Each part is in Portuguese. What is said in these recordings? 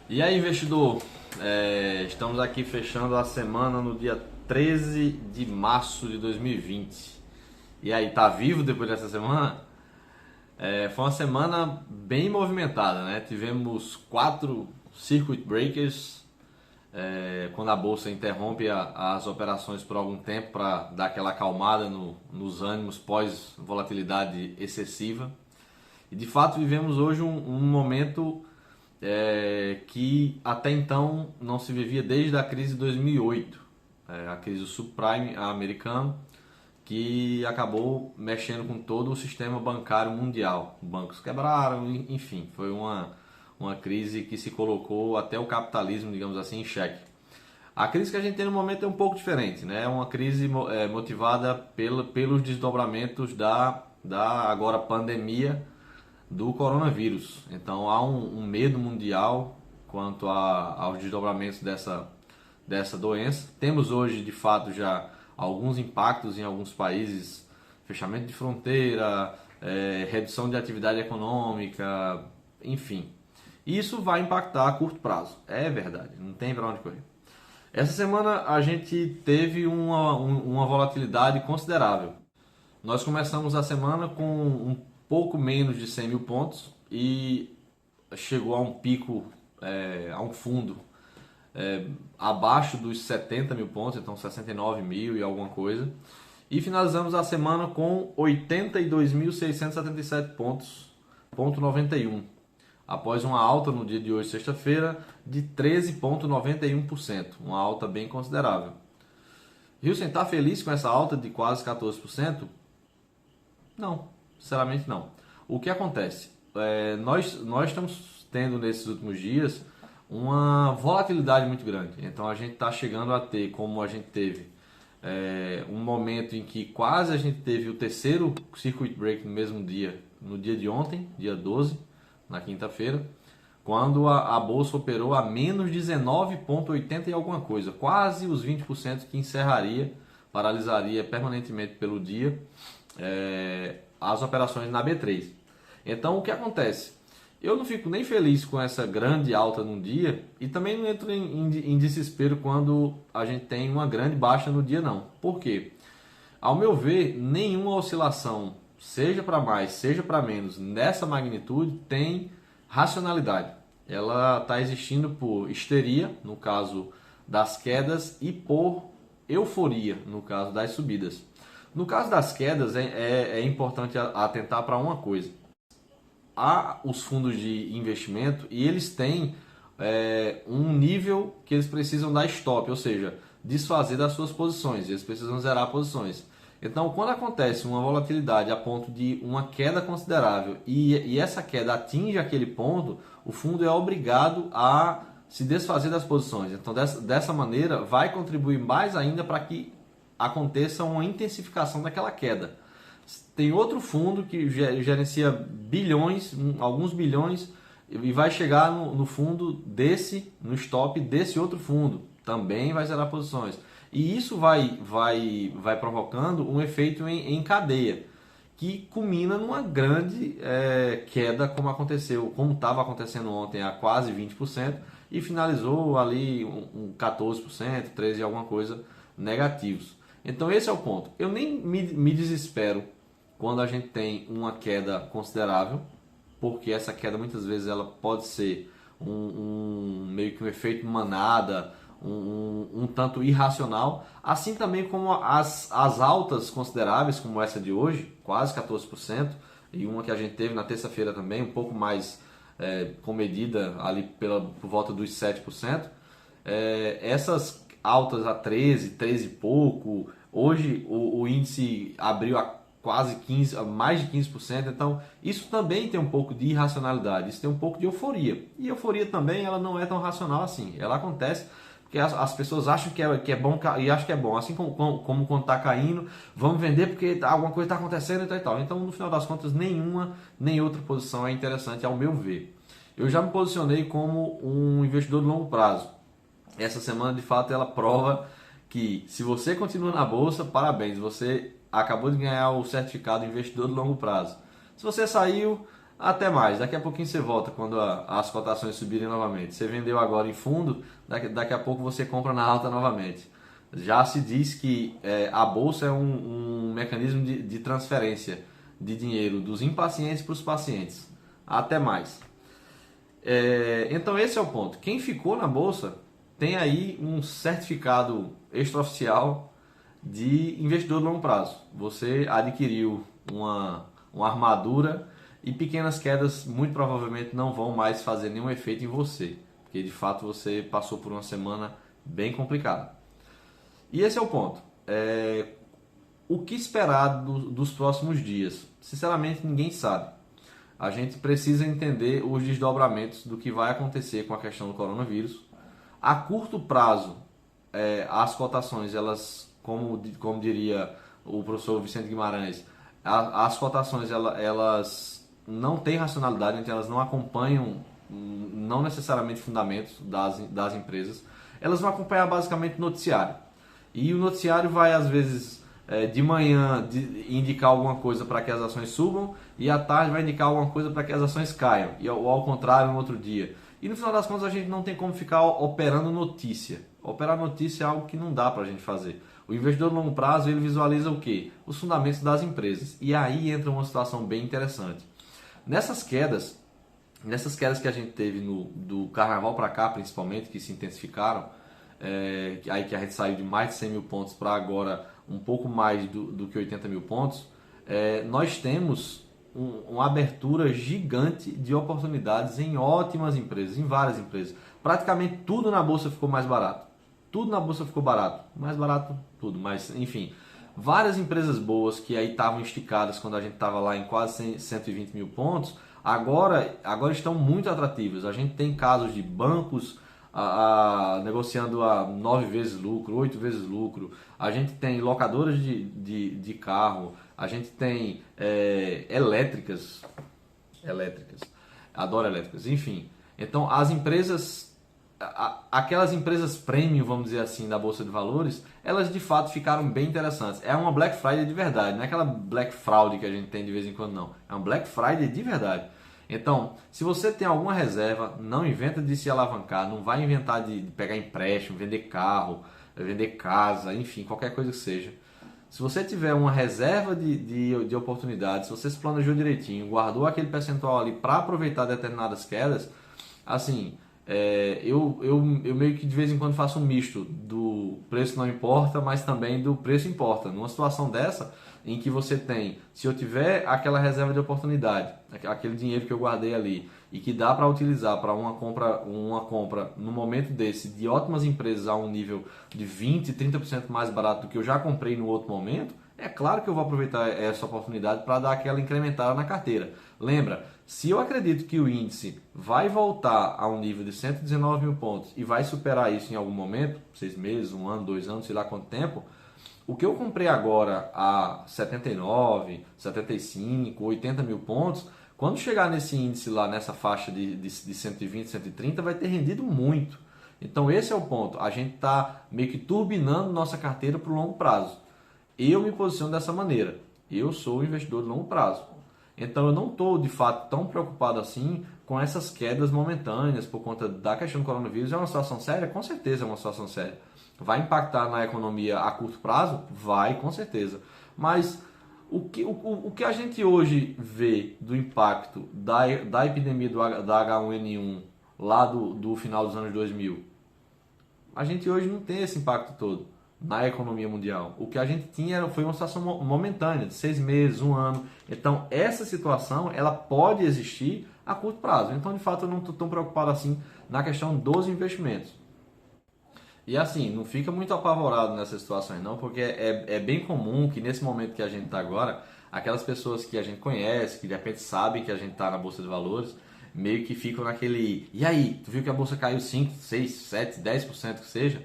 E aí, investidor? Estamos aqui fechando a semana no dia 13 de março de 2020. E aí, tá vivo depois dessa semana? Foi uma semana bem movimentada, né? Tivemos 4 circuit breakers, quando a bolsa interrompe as operações por algum tempo para dar aquela acalmada nos ânimos pós volatilidade excessiva. E de fato vivemos hoje um momento que até então não se vivia desde a crise de 2008, a crise do subprime americano, que acabou mexendo com todo o sistema bancário mundial. Bancos quebraram, enfim, foi uma crise que se colocou até o capitalismo, digamos assim, em xeque. A crise que a gente tem no momento é um pouco diferente, né? É uma crise motivada pelos desdobramentos da agora pandemia do coronavírus. Então há um medo mundial quanto aos desdobramentos dessa doença. Temos hoje, de fato, já alguns impactos em alguns países, fechamento de fronteira, redução de atividade econômica, enfim. Isso vai impactar a curto prazo, é verdade, não tem para onde correr. Essa semana a gente teve uma volatilidade considerável. Nós começamos a semana com um pouco menos de 100 mil pontos e chegou a um pico, a um fundo abaixo dos 70 mil pontos, então 69 mil e alguma coisa. E finalizamos a semana com 82.677 pontos, ponto 91, após uma alta no dia de hoje, sexta-feira, de 13,91%, uma alta bem considerável. Wilson, está feliz com essa alta de quase 14%? Não, sinceramente não. O que acontece? Nós estamos tendo nesses últimos dias uma volatilidade muito grande. Então a gente está chegando a ter, como a gente teve, um momento em que quase a gente teve o terceiro circuit break no mesmo dia, no dia de ontem, dia 12, na quinta-feira, quando a bolsa operou a menos 19,80 e alguma coisa, quase os 20% que encerraria, paralisaria permanentemente pelo dia as operações na B3. Então o que acontece? Eu não fico nem feliz com essa grande alta num dia e também não entro em desespero quando a gente tem uma grande baixa no dia não. Por quê? Ao meu ver, nenhuma oscilação, seja para mais, seja para menos, nessa magnitude tem racionalidade. Ela está existindo por histeria, no caso das quedas, e por euforia, no caso das subidas. No caso das quedas, é importante atentar para uma coisa. Há os fundos de investimento e eles têm um nível que eles precisam dar stop, ou seja, desfazer das suas posições, eles precisam zerar posições. Então, quando acontece uma volatilidade a ponto de uma queda considerável e essa queda atinge aquele ponto, o fundo é obrigado a se desfazer das posições. Então, dessa maneira, vai contribuir mais ainda para que aconteça uma intensificação daquela queda. Tem outro fundo que gerencia bilhões, alguns bilhões, e vai chegar no fundo desse, no stop desse outro fundo. Também vai zerar posições. E isso vai provocando um efeito em cadeia, que culmina numa grande queda, como aconteceu, como estava acontecendo ontem, a quase 20%, e finalizou ali um 14%, 13% e alguma coisa negativos. Então esse é o ponto. Eu nem me desespero quando a gente tem uma queda considerável, porque essa queda muitas vezes ela pode ser meio que um efeito manada, um tanto irracional, assim também como as altas consideráveis, como essa de hoje, quase 14%, e uma que a gente teve na terça-feira também, um pouco mais comedida ali por volta dos 7%, essas altas a 13 e pouco, hoje o índice abriu a quase 15, mais de 15%, então isso também tem um pouco de irracionalidade, isso tem um pouco de euforia. E euforia também ela não é tão racional assim, ela acontece porque as pessoas acham que é bom e acham que é bom, assim como quando está caindo, vamos vender porque alguma coisa está acontecendo e tal. Então no final das contas nenhuma nem outra posição é interessante ao meu ver. Eu já me posicionei como um investidor de longo prazo. Essa semana de fato ela prova que se você continua na bolsa, parabéns, você acabou de ganhar o certificado investidor de longo prazo. Se você saiu, Até mais, daqui a pouquinho você volta quando as cotações subirem novamente. Você vendeu agora em fundo, daqui a pouco você compra na alta novamente. Já se diz que a bolsa é um mecanismo de transferência de dinheiro dos impacientes para os pacientes. Até mais. Então esse é o ponto. Quem ficou na bolsa tem aí um certificado extraoficial de investidor de longo prazo. Você adquiriu uma armadura e pequenas quedas muito provavelmente não vão mais fazer nenhum efeito em você, porque de fato você passou por uma semana bem complicada. E esse é o ponto. O que esperar dos próximos dias? Sinceramente, ninguém sabe. A gente precisa entender os desdobramentos do que vai acontecer com a questão do coronavírus. A curto prazo, as cotações, elas, como diria o professor Vicente Guimarães, as cotações elas não têm racionalidade, então elas não acompanham, não necessariamente fundamentos das empresas. Elas vão acompanhar basicamente o noticiário. E o noticiário vai, às vezes, de manhã indicar alguma coisa para que as ações subam e à tarde vai indicar alguma coisa para que as ações caiam, ou ao contrário no outro dia. E no final das contas a gente não tem como ficar operando notícia. Operar notícia é algo que não dá para a gente fazer. O investidor de longo prazo ele visualiza o quê? Os fundamentos das empresas. E aí entra uma situação bem interessante. Nessas quedas que a gente teve do carnaval para cá principalmente, que se intensificaram, aí que a gente saiu de mais de 100 mil pontos para agora um pouco mais do que 80 mil pontos, nós temos uma abertura gigante de oportunidades em ótimas empresas, em várias empresas. Praticamente tudo na bolsa ficou mais barato. Tudo na bolsa ficou barato. Mais barato tudo, mas enfim. Várias empresas boas que aí estavam esticadas quando a gente estava lá em quase 120 mil pontos, agora estão muito atrativas. A gente tem casos de bancos negociando a 9 vezes lucro, 8 vezes lucro. A gente tem locadoras de carro, a gente tem elétricas, adoro elétricas, enfim. Então as empresas, aquelas empresas premium, vamos dizer assim, da Bolsa de Valores, elas de fato ficaram bem interessantes. É uma Black Friday de verdade, não é aquela Black Fraud que a gente tem de vez em quando, não. É uma Black Friday de verdade. Então, se você tem alguma reserva, não inventa de se alavancar, não vai inventar de pegar empréstimo, vender carro, vender casa, enfim, qualquer coisa que seja. Se você tiver uma reserva de oportunidades, se você se planejou direitinho, guardou aquele percentual ali para aproveitar determinadas quedas, assim, eu meio que de vez em quando faço um misto do preço não importa, mas também do preço importa. Numa situação dessa, em que você tem, se eu tiver aquela reserva de oportunidade, aquele dinheiro que eu guardei ali e que dá para utilizar para uma compra no momento desse de ótimas empresas a um nível de 20, 30% mais barato do que eu já comprei no outro momento, é claro que eu vou aproveitar essa oportunidade para dar aquela incrementada na carteira. Lembra, se eu acredito que o índice vai voltar a um nível de 119 mil pontos e vai superar isso em algum momento, 6 meses, 1 ano, 2 anos, sei lá quanto tempo, o que eu comprei agora a 79, 75, 80 mil pontos, quando chegar nesse índice lá, nessa faixa de 120, 130, vai ter rendido muito. Então esse é o ponto. A gente está meio que turbinando nossa carteira para o longo prazo. Eu me posiciono dessa maneira. Eu sou investidor de longo prazo. Então eu não estou de fato tão preocupado assim com essas quedas momentâneas por conta da questão do coronavírus. É uma situação séria? Com certeza é uma situação séria. Vai impactar na economia a curto prazo? Vai, com certeza. Mas o que a gente hoje vê do impacto da epidemia da H1N1 lá do final dos anos 2000, a gente hoje não tem esse impacto todo na economia mundial. O que a gente tinha foi uma situação momentânea, de 6 meses, 1 ano. Então, essa situação ela pode existir a curto prazo. Então, de fato, eu não estou tão preocupado assim na questão dos investimentos. E assim, não fica muito apavorado nessas situações não, porque é bem comum que nesse momento que a gente está agora, aquelas pessoas que a gente conhece, que de repente sabem que a gente está na Bolsa de Valores, meio que ficam naquele... E aí, tu viu que a Bolsa caiu 5, 6, 7, 10% que seja?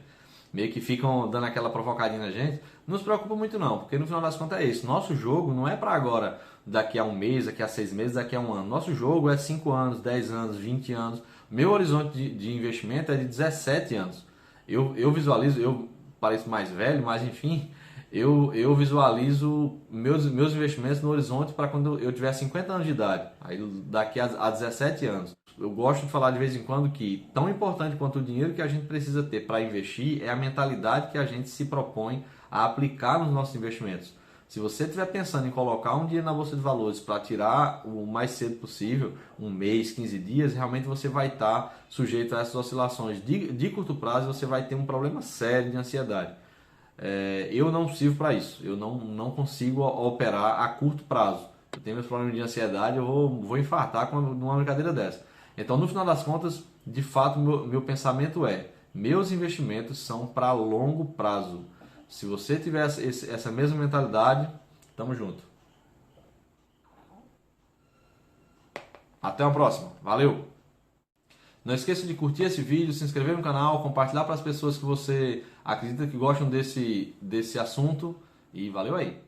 Meio que ficam dando aquela provocadinha na gente. Não se preocupa muito não, porque no final das contas é isso. Nosso jogo não é para agora, daqui a um mês, daqui a 6 meses, daqui a 1 ano. Nosso jogo é 5 anos, 10 anos, 20 anos. Meu horizonte de investimento é de 17 anos. Eu visualizo, eu pareço mais velho, mas enfim, Eu visualizo meus investimentos no horizonte para quando eu tiver 50 anos de idade, aí daqui a 17 anos. Eu gosto de falar de vez em quando que tão importante quanto o dinheiro que a gente precisa ter para investir é a mentalidade que a gente se propõe a aplicar nos nossos investimentos. Se você estiver pensando em colocar um dinheiro na bolsa de valores para tirar o mais cedo possível, um mês, 15 dias, realmente você vai estar sujeito a essas oscilações de curto prazo e você vai ter um problema sério de ansiedade. Eu não sirvo para isso, eu não consigo operar a curto prazo. Eu tenho meus problemas de ansiedade, eu vou infartar numa brincadeira dessa. Então, no final das contas, de fato, meu pensamento é: meus investimentos são para longo prazo. Se você tiver essa mesma mentalidade, tamo junto. Até a próxima. Valeu! Não esqueça de curtir esse vídeo, se inscrever no canal, compartilhar para as pessoas que você acredita que gostam desse assunto. E valeu aí!